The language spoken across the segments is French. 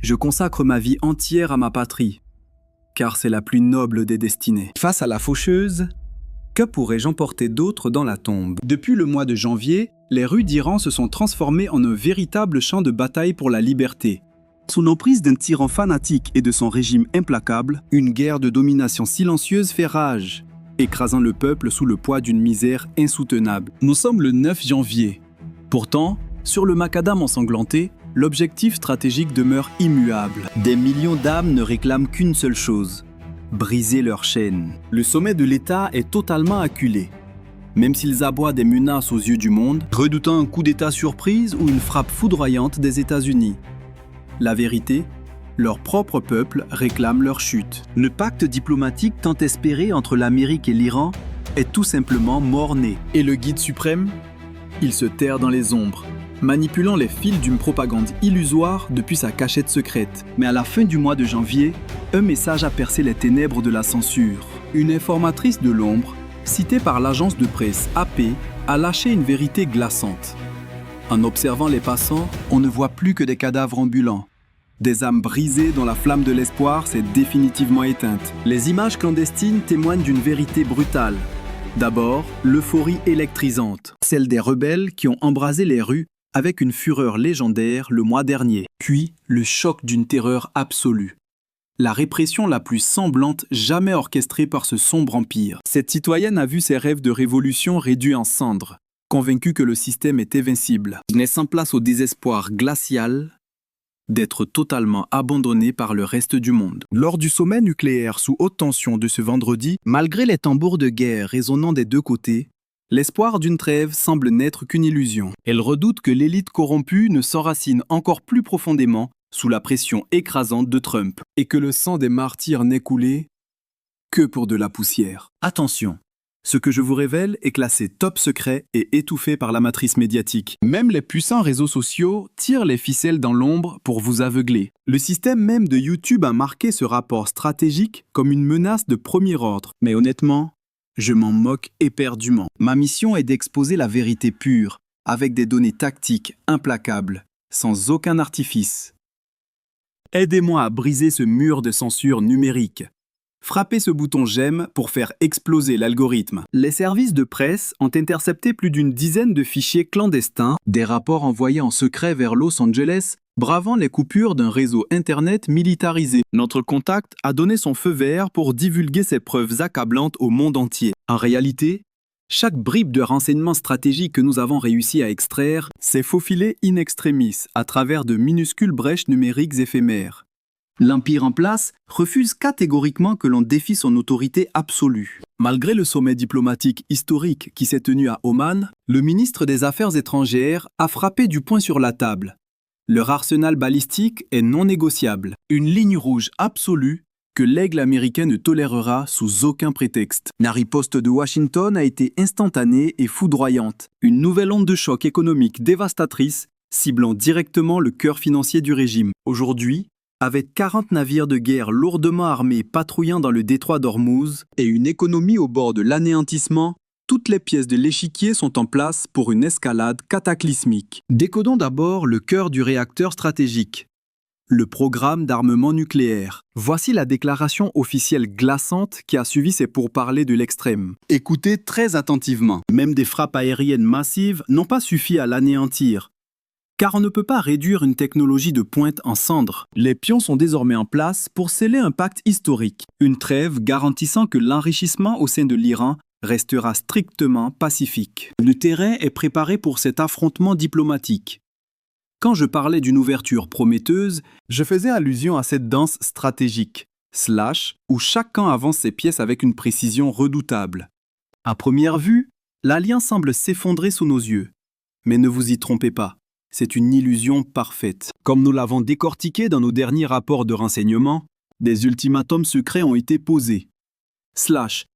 Je consacre ma vie entière à ma patrie, car c'est la plus noble des destinées. Face à la faucheuse, que pourrais-je emporter d'autre dans la tombe? Depuis le mois de janvier, les rues d'Iran se sont transformées en un véritable champ de bataille pour la liberté. Sous l'emprise d'un tyran fanatique et de son régime implacable, une guerre de domination silencieuse fait rage, écrasant le peuple sous le poids d'une misère insoutenable. Nous sommes le 9 janvier. Pourtant, sur le macadam ensanglanté, l'objectif stratégique demeure immuable. Des millions d'âmes ne réclament qu'une seule chose: briser leurs chaînes. Le sommet de l'État est totalement acculé. Même s'ils aboient des menaces aux yeux du monde, redoutant un coup d'État surprise ou une frappe foudroyante des États-Unis. La vérité, leur propre peuple réclame leur chute. Le pacte diplomatique tant espéré entre l'Amérique et l'Iran est tout simplement mort-né. Et le guide suprême? Il se terre dans les ombres, manipulant les fils d'une propagande illusoire depuis sa cachette secrète. Mais à la fin du mois de janvier, un message a percé les ténèbres de la censure. Une informatrice de l'ombre, citée par l'agence de presse AP, a lâché une vérité glaçante. En observant les passants, on ne voit plus que des cadavres ambulants. Des âmes brisées dont la flamme de l'espoir s'est définitivement éteinte. Les images clandestines témoignent d'une vérité brutale. D'abord, l'euphorie électrisante, celle des rebelles qui ont embrasé les rues avec une fureur légendaire le mois dernier. Puis, le choc d'une terreur absolue. La répression la plus sanglante jamais orchestrée par ce sombre empire. Cette citoyenne a vu ses rêves de révolution réduits en cendres, convaincue que le système est invincible, laissant place au désespoir glacial d'être totalement abandonnée par le reste du monde. Lors du sommet nucléaire sous haute tension de ce vendredi, malgré les tambours de guerre résonnant des deux côtés, l'espoir d'une trêve semble n'être qu'une illusion. Elle redoute que l'élite corrompue ne s'enracine encore plus profondément sous la pression écrasante de Trump, et que le sang des martyrs n'est coulé que pour de la poussière. Attention, ce que je vous révèle est classé top secret et étouffé par la matrice médiatique. Même les puissants réseaux sociaux tirent les ficelles dans l'ombre pour vous aveugler. Le système même de YouTube a marqué ce rapport stratégique comme une menace de premier ordre. Mais honnêtement, je m'en moque éperdument. Ma mission est d'exposer la vérité pure, avec des données tactiques implacables, sans aucun artifice. Aidez-moi à briser ce mur de censure numérique. Frappez ce bouton j'aime pour faire exploser l'algorithme. Les services de presse ont intercepté plus d'une dizaine de fichiers clandestins, des rapports envoyés en secret vers Los Angeles, bravant les coupures d'un réseau Internet militarisé. Notre contact a donné son feu vert pour divulguer ces preuves accablantes au monde entier. En réalité, chaque bribe de renseignements stratégiques que nous avons réussi à extraire s'est faufilé in extremis à travers de minuscules brèches numériques éphémères. L'Empire en place refuse catégoriquement que l'on défie son autorité absolue. Malgré le sommet diplomatique historique qui s'est tenu à Oman, le ministre des Affaires étrangères a frappé du poing sur la table. Leur arsenal balistique est non négociable, une ligne rouge absolue que l'aigle américain ne tolérera sous aucun prétexte. La riposte de Washington a été instantanée et foudroyante. Une nouvelle onde de choc économique dévastatrice ciblant directement le cœur financier du régime. Aujourd'hui, avec 40 navires de guerre lourdement armés patrouillant dans le détroit d'Ormuz et une économie au bord de l'anéantissement, toutes les pièces de l'échiquier sont en place pour une escalade cataclysmique. Décodons d'abord le cœur du réacteur stratégique, le programme d'armement nucléaire. Voici la déclaration officielle glaçante qui a suivi ces pourparlers de l'extrême. Écoutez très attentivement. Même des frappes aériennes massives n'ont pas suffi à l'anéantir. Car on ne peut pas réduire une technologie de pointe en cendres. Les pions sont désormais en place pour sceller un pacte historique, une trêve garantissant que l'enrichissement au sein de l'Iran restera strictement pacifique. Le terrain est préparé pour cet affrontement diplomatique. Quand je parlais d'une ouverture prometteuse, je faisais allusion à cette danse stratégique, où chaque camp avance ses pièces avec une précision redoutable. À première vue, l'alliance semble s'effondrer sous nos yeux. Mais ne vous y trompez pas. C'est une illusion parfaite. Comme nous l'avons décortiqué dans nos derniers rapports de renseignement, des ultimatums secrets ont été posés.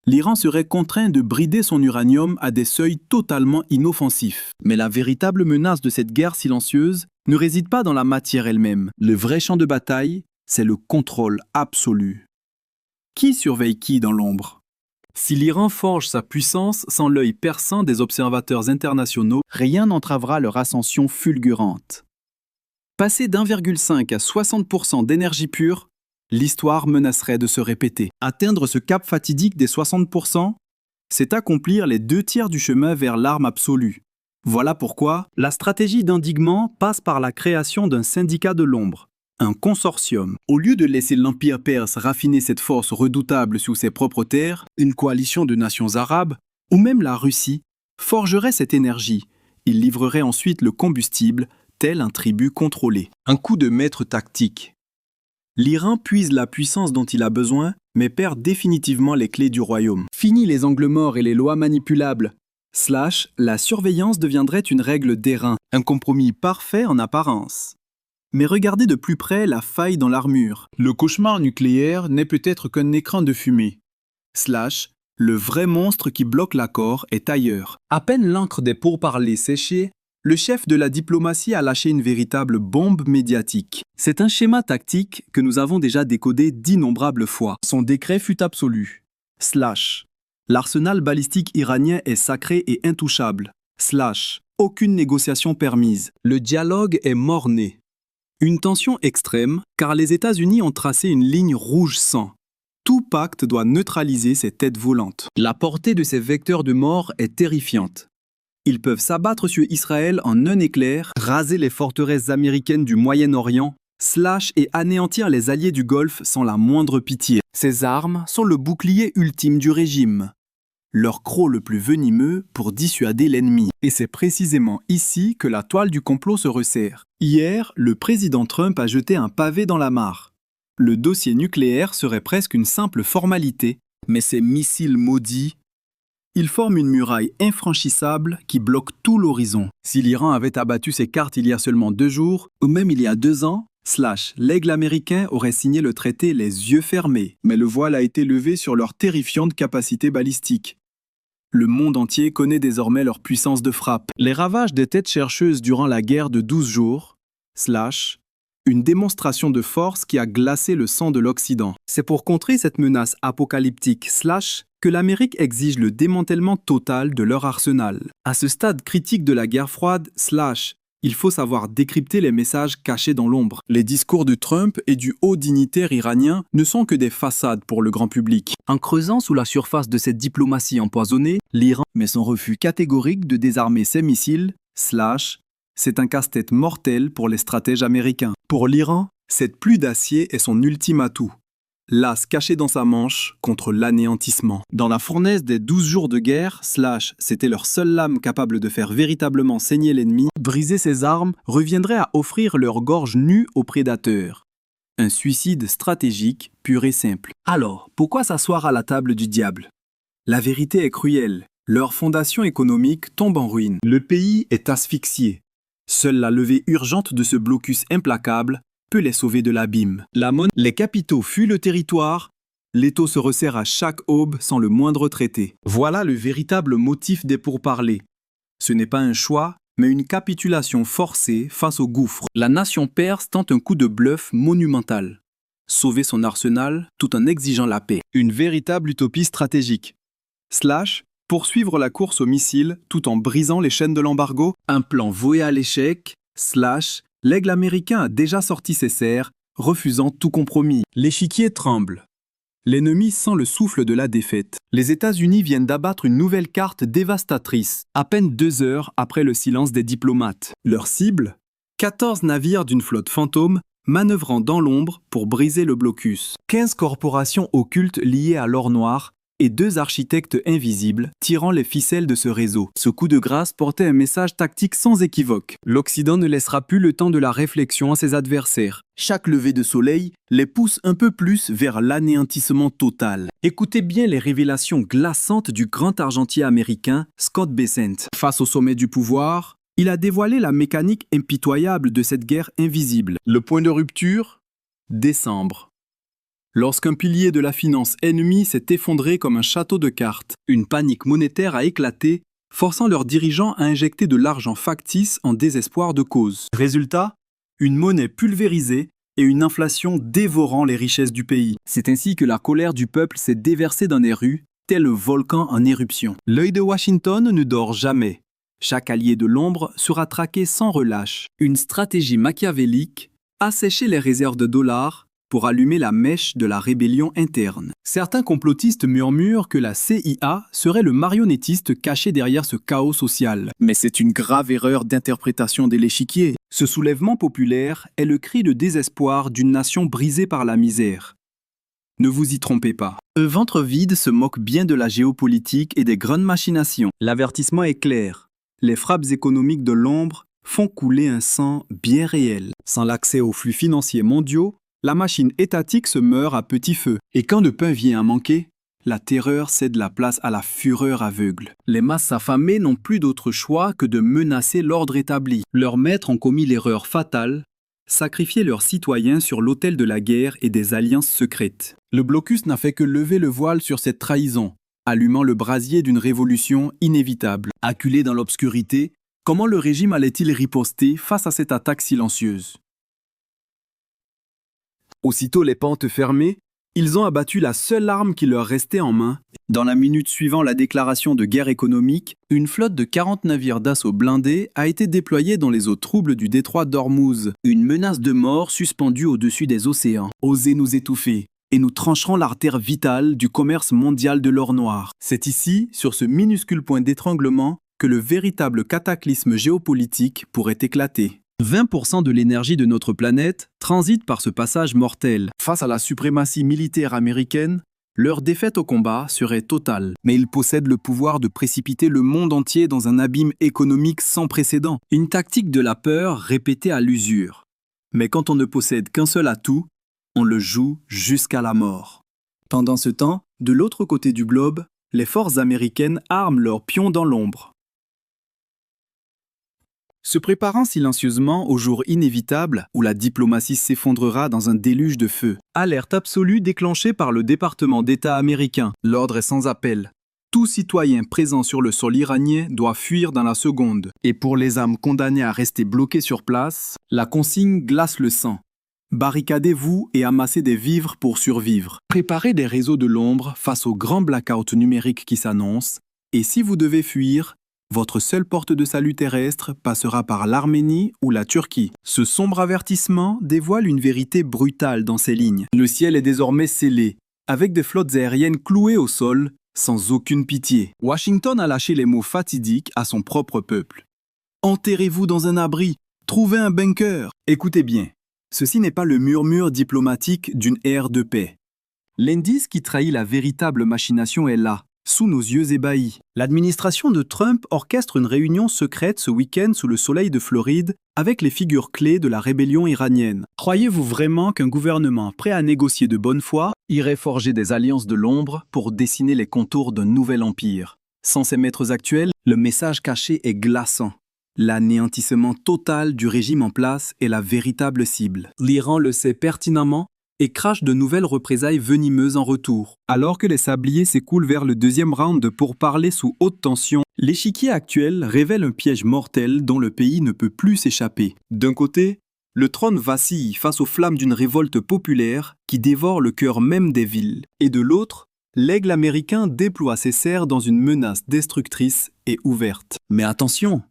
L'Iran serait contraint de brider son uranium à des seuils totalement inoffensifs. Mais la véritable menace de cette guerre silencieuse ne réside pas dans la matière elle-même. Le vrai champ de bataille, c'est le contrôle absolu. Qui surveille qui dans l'ombre ? Si l'Iran forge sa puissance sans l'œil perçant des observateurs internationaux, rien n'entravera leur ascension fulgurante. Passer d'1,5 à 60% d'énergie pure, l'histoire menacerait de se répéter. Atteindre ce cap fatidique des 60%, c'est accomplir les 2/3 du chemin vers l'arme absolue. Voilà pourquoi la stratégie d'endiguement passe par la création d'un syndicat de l'ombre, un consortium. Au lieu de laisser l'Empire perse raffiner cette force redoutable sur ses propres terres, une coalition de nations arabes, ou même la Russie, forgerait cette énergie. Il livrerait ensuite le combustible, tel un tribut contrôlé. Un coup de maître tactique. L'Iran puise la puissance dont il a besoin, mais perd définitivement les clés du royaume. Fini les angles morts et les lois manipulables. La surveillance deviendrait une règle d'airain, un compromis parfait en apparence. Mais regardez de plus près la faille dans l'armure. Le cauchemar nucléaire n'est peut-être qu'un écran de fumée. Le vrai monstre qui bloque l'accord est ailleurs. À peine l'encre des pourparlers séchée, le chef de la diplomatie a lâché une véritable bombe médiatique. C'est un schéma tactique que nous avons déjà décodé d'innombrables fois. Son décret fut absolu. L'arsenal balistique iranien est sacré et intouchable. Aucune négociation permise. Le dialogue est mort-né. Une tension extrême, car les États-Unis ont tracé une ligne rouge sang. Tout pacte doit neutraliser ces têtes volantes. La portée de ces vecteurs de mort est terrifiante. Ils peuvent s'abattre sur Israël en un éclair, raser les forteresses américaines du Moyen-Orient, et anéantir les alliés du Golfe sans la moindre pitié. Ces armes sont le bouclier ultime du régime, leur croc le plus venimeux pour dissuader l'ennemi. Et c'est précisément ici que la toile du complot se resserre. Hier, le président Trump a jeté un pavé dans la mare. Le dossier nucléaire serait presque une simple formalité, mais ces missiles maudits, ils forment une muraille infranchissable qui bloque tout l'horizon. Si l'Iran avait abattu ses cartes il y a seulement 2 jours, ou même il y a 2 ans, l'aigle américain aurait signé le traité les yeux fermés. Mais le voile a été levé sur leur terrifiante capacité balistique. Le monde entier connaît désormais leur puissance de frappe. Les ravages des têtes chercheuses durant la guerre de 12 jours, une démonstration de force qui a glacé le sang de l'Occident. C'est pour contrer cette menace apocalyptique, que l'Amérique exige le démantèlement total de leur arsenal. À ce stade critique de la guerre froide, il faut savoir décrypter les messages cachés dans l'ombre. Les discours de Trump et du haut dignitaire iranien ne sont que des façades pour le grand public. En creusant sous la surface de cette diplomatie empoisonnée, l'Iran met son refus catégorique de désarmer ses missiles, c'est un casse-tête mortel pour les stratèges américains. Pour l'Iran, cette pluie d'acier est son ultime atout. L'as caché dans sa manche contre l'anéantissement. Dans la fournaise des 12 jours de guerre, c'était leur seule lame capable de faire véritablement saigner l'ennemi, briser ses armes reviendrait à offrir leur gorge nue aux prédateurs. Un suicide stratégique pur et simple. Alors, pourquoi s'asseoir à la table du diable? La vérité est cruelle. Leur fondation économique tombe en ruine. Le pays est asphyxié. Seule la levée urgente de ce blocus implacable peut les sauver de l'abîme. Les capitaux fuient le territoire, l'étau se resserre à chaque aube sans le moindre traité. Voilà le véritable motif des pourparlers. Ce n'est pas un choix, mais une capitulation forcée face au gouffre. La nation perse tente un coup de bluff monumental. Sauver son arsenal tout en exigeant la paix. Une véritable utopie stratégique. Poursuivre la course aux missiles tout en brisant les chaînes de l'embargo. Un plan voué à l'échec. L'aigle américain a déjà sorti ses serres, refusant tout compromis. L'échiquier tremble. L'ennemi sent le souffle de la défaite. Les États-Unis viennent d'abattre une nouvelle carte dévastatrice, à peine 2 heures après le silence des diplomates. Leur cible ? 14 navires d'une flotte fantôme manœuvrant dans l'ombre pour briser le blocus. 15 corporations occultes liées à l'or noir et 2 architectes invisibles tirant les ficelles de ce réseau. Ce coup de grâce portait un message tactique sans équivoque. L'Occident ne laissera plus le temps de la réflexion à ses adversaires. Chaque lever de soleil les pousse un peu plus vers l'anéantissement total. Écoutez bien les révélations glaçantes du grand argentier américain Scott Bessent. Face au sommet du pouvoir, il a dévoilé la mécanique impitoyable de cette guerre invisible. Le point de rupture ? Décembre. Lorsqu'un pilier de la finance ennemie s'est effondré comme un château de cartes, une panique monétaire a éclaté, forçant leurs dirigeants à injecter de l'argent factice en désespoir de cause. Résultat, une monnaie pulvérisée et une inflation dévorant les richesses du pays. C'est ainsi que la colère du peuple s'est déversée dans les rues, tel un volcan en éruption. L'œil de Washington ne dort jamais. Chaque allié de l'ombre sera traqué sans relâche. Une stratégie machiavélique, assécher les réserves de dollars pour allumer la mèche de la rébellion interne. Certains complotistes murmurent que la CIA serait le marionnettiste caché derrière ce chaos social. Mais c'est une grave erreur d'interprétation de l'échiquier. Ce soulèvement populaire est le cri de désespoir d'une nation brisée par la misère. Ne vous y trompez pas. Un ventre vide se moque bien de la géopolitique et des grandes machinations. L'avertissement est clair. Les frappes économiques de l'ombre font couler un sang bien réel. Sans l'accès aux flux financiers mondiaux, la machine étatique se meurt à petit feu. Et quand le pain vient à manquer, la terreur cède la place à la fureur aveugle. Les masses affamées n'ont plus d'autre choix que de menacer l'ordre établi. Leurs maîtres ont commis l'erreur fatale, sacrifier leurs citoyens sur l'autel de la guerre et des alliances secrètes. Le blocus n'a fait que lever le voile sur cette trahison, allumant le brasier d'une révolution inévitable. Acculé dans l'obscurité, comment le régime allait-il riposter face à cette attaque silencieuse? Aussitôt les pentes fermées, ils ont abattu la seule arme qui leur restait en main. Dans la minute suivant la déclaration de guerre économique, une flotte de 40 navires d'assaut blindés a été déployée dans les eaux troubles du détroit d'Ormuz. Une menace de mort suspendue au-dessus des océans. Osez nous étouffer, et nous trancherons l'artère vitale du commerce mondial de l'or noir. C'est ici, sur ce minuscule point d'étranglement, que le véritable cataclysme géopolitique pourrait éclater. 20% de l'énergie de notre planète transite par ce passage mortel. Face à la suprématie militaire américaine, leur défaite au combat serait totale. Mais ils possèdent le pouvoir de précipiter le monde entier dans un abîme économique sans précédent. Une tactique de la peur répétée à l'usure. Mais quand on ne possède qu'un seul atout, on le joue jusqu'à la mort. Pendant ce temps, de l'autre côté du globe, les forces américaines arment leurs pions dans l'ombre. Se préparant silencieusement au jour inévitable où la diplomatie s'effondrera dans un déluge de feu. Alerte absolue déclenchée par le département d'État américain. L'ordre est sans appel. Tout citoyen présent sur le sol iranien doit fuir dans la seconde. Et pour les âmes condamnées à rester bloquées sur place, la consigne glace le sang. Barricadez-vous et amassez des vivres pour survivre. Préparez des réseaux de l'ombre face au grand blackout numérique qui s'annonce. Et si vous devez fuir, votre seule porte de salut terrestre passera par l'Arménie ou la Turquie. Ce sombre avertissement dévoile une vérité brutale dans ces lignes. Le ciel est désormais scellé, avec des flottes aériennes clouées au sol, sans aucune pitié. Washington a lâché les mots fatidiques à son propre peuple. Enterrez-vous dans un abri, trouvez un bunker. Écoutez bien, ceci n'est pas le murmure diplomatique d'une ère de paix. L'indice qui trahit la véritable machination est là, sous nos yeux ébahis. L'administration de Trump orchestre une réunion secrète ce week-end sous le soleil de Floride avec les figures clés de la rébellion iranienne. Croyez-vous vraiment qu'un gouvernement prêt à négocier de bonne foi irait forger des alliances de l'ombre pour dessiner les contours d'un nouvel empire? Sans ses maîtres actuels, le message caché est glaçant. L'anéantissement total du régime en place est la véritable cible. L'Iran le sait pertinemment et crache de nouvelles représailles venimeuses en retour. Alors que les sabliers s'écoulent vers le deuxième round de pourparlers sous haute tension, l'échiquier actuel révèle un piège mortel dont le pays ne peut plus s'échapper. D'un côté, le trône vacille face aux flammes d'une révolte populaire qui dévore le cœur même des villes. Et de l'autre, l'aigle américain déploie ses serres dans une menace destructrice et ouverte. Mais attention!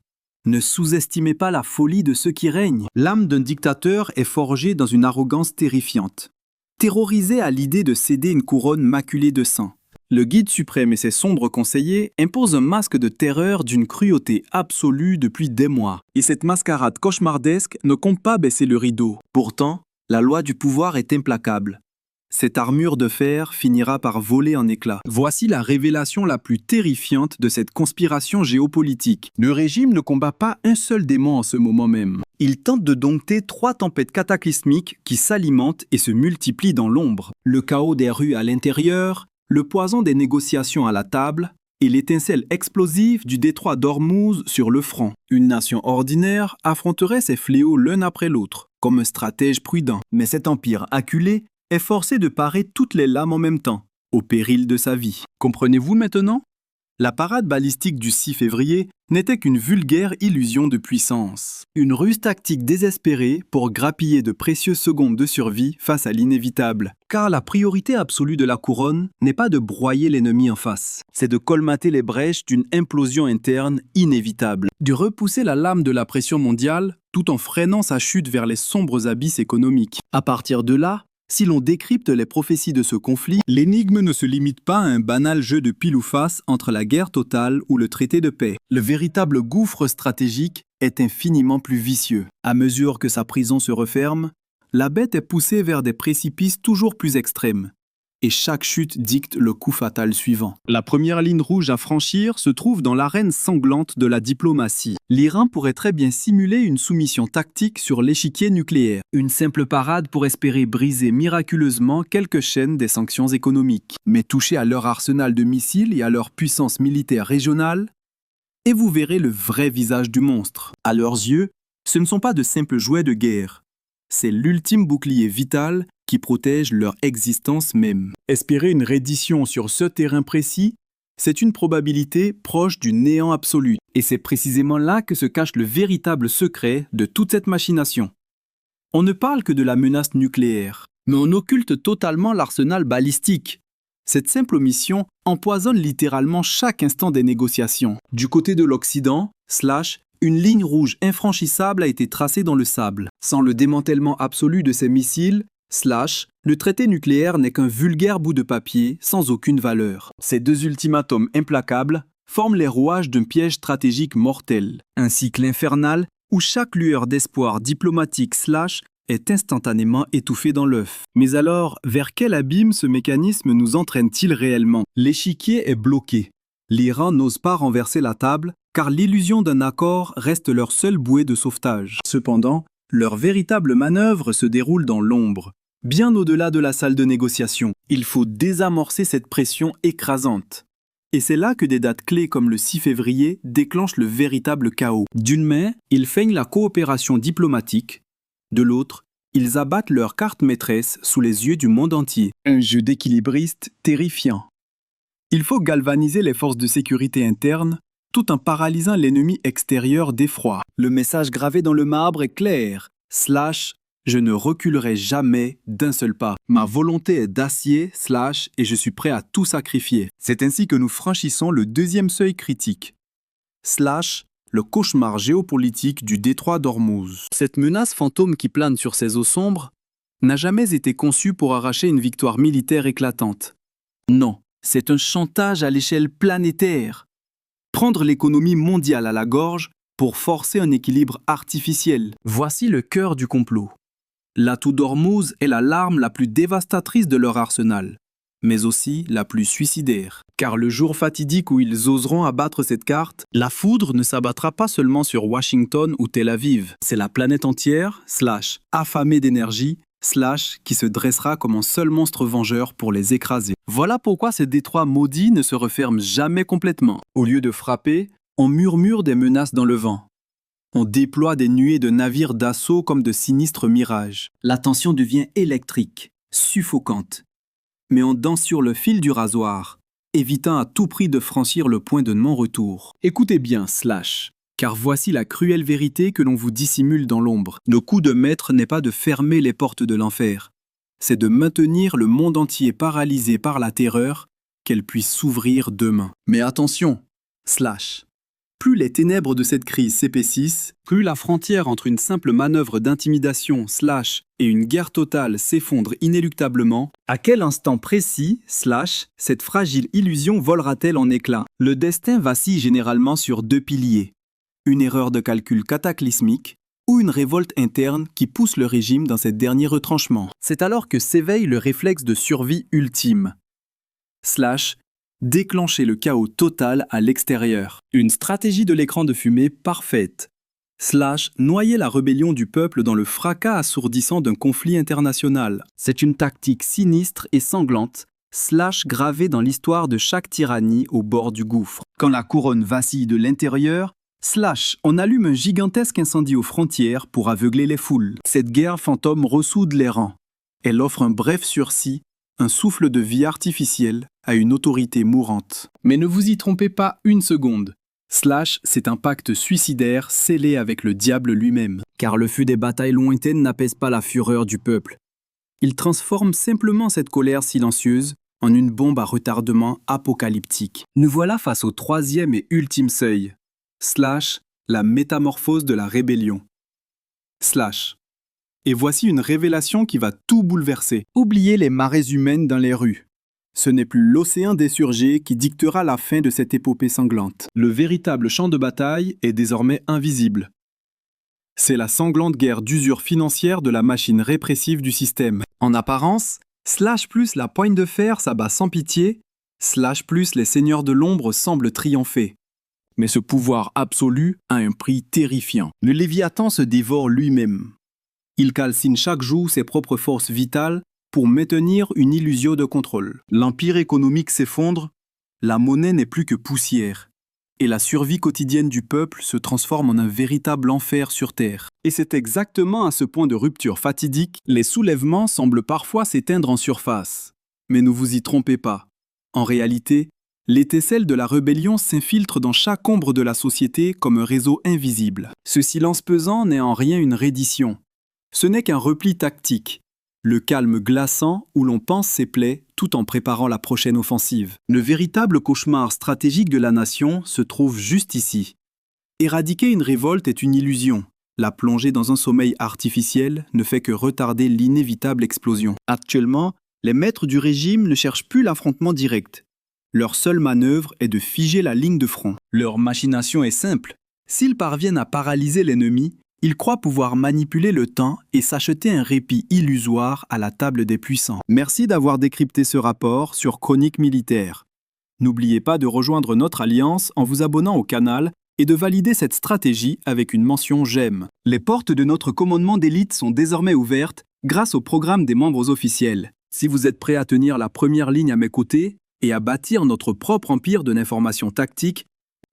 Ne sous-estimez pas la folie de ceux qui règnent. L'âme d'un dictateur est forgée dans une arrogance terrifiante. Terrorisé à l'idée de céder une couronne maculée de sang, le guide suprême et ses sombres conseillers imposent un masque de terreur d'une cruauté absolue depuis des mois. Et cette mascarade cauchemardesque ne compte pas baisser le rideau. Pourtant, la loi du pouvoir est implacable. Cette armure de fer finira par voler en éclats. Voici la révélation la plus terrifiante de cette conspiration géopolitique. Le régime ne combat pas un seul démon en ce moment même. Il tente de dompter 3 tempêtes cataclysmiques qui s'alimentent et se multiplient dans l'ombre. Le chaos des rues à l'intérieur, le poison des négociations à la table et l'étincelle explosive du détroit d'Ormuz sur le front. Une nation ordinaire affronterait ces fléaux l'un après l'autre, comme un stratège prudent. Mais cet empire acculé est forcé de parer toutes les lames en même temps, au péril de sa vie. Comprenez-vous maintenant? La parade balistique du 6 février n'était qu'une vulgaire illusion de puissance. Une ruse tactique désespérée pour grappiller de précieuses secondes de survie face à l'inévitable. Car la priorité absolue de la couronne n'est pas de broyer l'ennemi en face, c'est de colmater les brèches d'une implosion interne inévitable, de repousser la lame de la pression mondiale tout en freinant sa chute vers les sombres abysses économiques. À partir de là, si l'on décrypte les prophéties de ce conflit, l'énigme ne se limite pas à un banal jeu de pile ou face entre la guerre totale ou le traité de paix. Le véritable gouffre stratégique est infiniment plus vicieux. À mesure que sa prison se referme, la bête est poussée vers des précipices toujours plus extrêmes. Et chaque chute dicte le coup fatal suivant. La première ligne rouge à franchir se trouve dans l'arène sanglante de la diplomatie. L'Iran pourrait très bien simuler une soumission tactique sur l'échiquier nucléaire. Une simple parade pour espérer briser miraculeusement quelques chaînes des sanctions économiques. Mais touchez à leur arsenal de missiles et à leur puissance militaire régionale, et vous verrez le vrai visage du monstre. À leurs yeux, ce ne sont pas de simples jouets de guerre. C'est l'ultime bouclier vital qui protège leur existence même. Espérer une reddition sur ce terrain précis, c'est une probabilité proche du néant absolu. Et c'est précisément là que se cache le véritable secret de toute cette machination. On ne parle que de la menace nucléaire, mais on occulte totalement l'arsenal balistique. Cette simple omission empoisonne littéralement chaque instant des négociations. Du côté de l'Occident, une ligne rouge infranchissable a été tracée dans le sable. Sans le démantèlement absolu de ces missiles, le traité nucléaire n'est qu'un vulgaire bout de papier sans aucune valeur. Ces deux ultimatums implacables forment les rouages d'un piège stratégique mortel, un cycle infernal où chaque lueur d'espoir diplomatique est instantanément étouffée dans l'œuf. Mais alors, vers quel abîme ce mécanisme nous entraîne-t-il réellement? L'échiquier est bloqué. L'Iran n'ose pas renverser la table car l'illusion d'un accord reste leur seule bouée de sauvetage. Cependant, leur véritable manœuvre se déroule dans l'ombre, bien au-delà de la salle de négociation. Il faut désamorcer cette pression écrasante. Et c'est là que des dates clés comme le 6 février déclenchent le véritable chaos. D'une main, ils feignent la coopération diplomatique. De l'autre, ils abattent leur carte maîtresse sous les yeux du monde entier. Un jeu d'équilibriste terrifiant. Il faut galvaniser les forces de sécurité internes tout en paralysant l'ennemi extérieur d'effroi. Le message gravé dans le marbre est clair. Je ne reculerai jamais d'un seul pas. Ma volonté est d'acier, et je suis prêt à tout sacrifier. C'est ainsi que nous franchissons le deuxième seuil critique. Le cauchemar géopolitique du détroit d'Ormuz. Cette menace fantôme qui plane sur ces eaux sombres n'a jamais été conçue pour arracher une victoire militaire éclatante. Non, c'est un chantage à l'échelle planétaire. Prendre l'économie mondiale à la gorge pour forcer un équilibre artificiel. Voici le cœur du complot. L'atout d'Ormuz est la l'arme la plus dévastatrice de leur arsenal, mais aussi la plus suicidaire. Car le jour fatidique où ils oseront abattre cette carte, la foudre ne s'abattra pas seulement sur Washington ou Tel Aviv. C'est la planète entière, affamée d'énergie, qui se dressera comme un seul monstre vengeur pour les écraser. Voilà pourquoi ces détroits maudits ne se referment jamais complètement. Au lieu de frapper, on murmure des menaces dans le vent. On déploie des nuées de navires d'assaut comme de sinistres mirages. La tension devient électrique, suffocante. Mais on danse sur le fil du rasoir, évitant à tout prix de franchir le point de non-retour. Écoutez bien, car voici la cruelle vérité que l'on vous dissimule dans l'ombre. Le coup de maître n'est pas de fermer les portes de l'enfer, c'est de maintenir le monde entier paralysé par la terreur, qu'elle puisse s'ouvrir demain. Mais attention, plus les ténèbres de cette crise s'épaississent, plus la frontière entre une simple manœuvre d'intimidation et une guerre totale s'effondre inéluctablement, à quel instant précis, cette fragile illusion volera-t-elle en éclats? Le destin vacille généralement sur deux piliers. Une erreur de calcul cataclysmique ou une révolte interne qui pousse le régime dans ses derniers retranchements. C'est alors que s'éveille le réflexe de survie ultime. Déclencher le chaos total à l'extérieur. Une stratégie de l'écran de fumée parfaite. Noyer la rébellion du peuple dans le fracas assourdissant d'un conflit international. C'est une tactique sinistre et sanglante, gravée dans l'histoire de chaque tyrannie au bord du gouffre. Quand la couronne vacille de l'intérieur, on allume un gigantesque incendie aux frontières pour aveugler les foules. Cette guerre fantôme ressoude les rangs. Elle offre un bref sursis un souffle de vie artificiel à une autorité mourante. Mais ne vous y trompez pas une seconde. Slash, c'est un pacte suicidaire scellé avec le diable lui-même. Car le feu des batailles lointaines n'apaise pas la fureur du peuple. Il transforme simplement cette colère silencieuse en une bombe à retardement apocalyptique. Nous voilà face au troisième et ultime seuil. Slash, la métamorphose de la rébellion. Slash. Et voici une révélation qui va tout bouleverser. Oubliez les marées humaines dans les rues. Ce n'est plus l'océan désurgé qui dictera la fin de cette épopée sanglante. Le véritable champ de bataille est désormais invisible. C'est la sanglante guerre d'usure financière de la machine répressive du système. En apparence, Slash plus la poigne de fer s'abat sans pitié, Slash plus les seigneurs de l'ombre semblent triompher. Mais ce pouvoir absolu a un prix terrifiant. Le Léviathan se dévore lui-même. Il calcine chaque jour ses propres forces vitales pour maintenir une illusion de contrôle. L'empire économique s'effondre, la monnaie n'est plus que poussière. Et la survie quotidienne du peuple se transforme en un véritable enfer sur Terre. Et c'est exactement à ce point de rupture fatidique, les soulèvements semblent parfois s'éteindre en surface. Mais ne vous y trompez pas. En réalité, l'étincelle de la rébellion s'infiltre dans chaque ombre de la société comme un réseau invisible. Ce silence pesant n'est en rien une reddition. Ce n'est qu'un repli tactique. Le calme glaçant où l'on pense ses plaies tout en préparant la prochaine offensive. Le véritable cauchemar stratégique de la nation se trouve juste ici. Éradiquer une révolte est une illusion. La plonger dans un sommeil artificiel ne fait que retarder l'inévitable explosion. Actuellement, les maîtres du régime ne cherchent plus l'affrontement direct. Leur seule manœuvre est de figer la ligne de front. Leur machination est simple. S'ils parviennent à paralyser l'ennemi, ils croient pouvoir manipuler le temps et s'acheter un répit illusoire à la table des puissants. Merci d'avoir décrypté ce rapport sur Chroniques militaires. N'oubliez pas de rejoindre notre alliance en vous abonnant au canal et de valider cette stratégie avec une mention j'aime. Les portes de notre commandement d'élite sont désormais ouvertes grâce au programme des membres officiels. Si vous êtes prêt à tenir la première ligne à mes côtés et à bâtir notre propre empire de l'information tactique,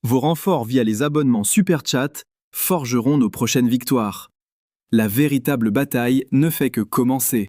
vos renforts via les abonnements Super Chat forgeront nos prochaines victoires. La véritable bataille ne fait que commencer.